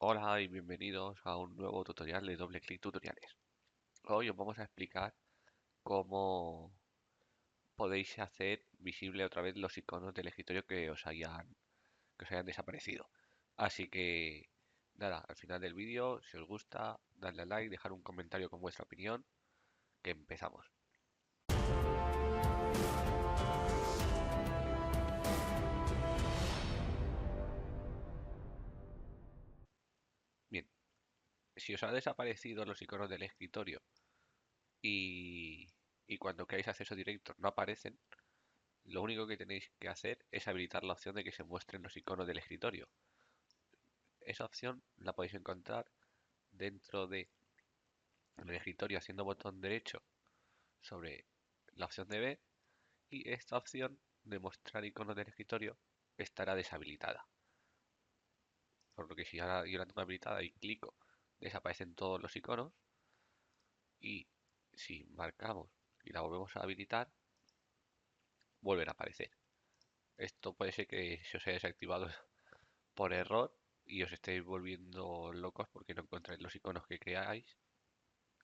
Hola y bienvenidos a un nuevo tutorial de doble clic tutoriales. Hoy os vamos a explicar cómo podéis hacer visible otra vez los iconos del escritorio que os hayan desaparecido. Así que nada, al final del vídeo, si os gusta, dadle a like, dejar un comentario con vuestra opinión, que empezamos. Bien, si os han desaparecido los iconos del escritorio y, y cuando queráis acceso directo no aparecen, lo único que tenéis que hacer es habilitar la opción de que se muestren los iconos del escritorio. Esa opción la podéis encontrar dentro del escritorio haciendo botón derecho sobre la opción de ver, y esta opción de mostrar iconos del escritorio estará deshabilitada. Por lo que si ahora yo la tengo habilitada y clico, desaparecen todos los iconos, y si marcamos y la volvemos a habilitar, vuelven a aparecer. Esto puede ser que se os haya desactivado por error y os estéis volviendo locos porque no encontráis los iconos que creáis,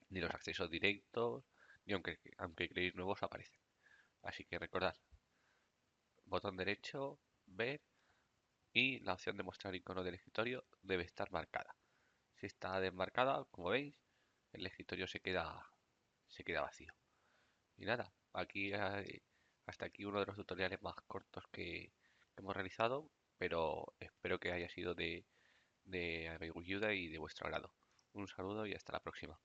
ni los accesos directos, ni aunque creéis nuevos aparecen. Así que recordad, botón derecho, ver, y la opción de mostrar icono del escritorio debe estar marcada. Si está desmarcada, como veis, el escritorio se queda vacío. Y nada, hasta aquí uno de los tutoriales más cortos que hemos realizado, pero espero que haya sido de ayuda y de vuestro agrado. Un saludo y hasta la próxima.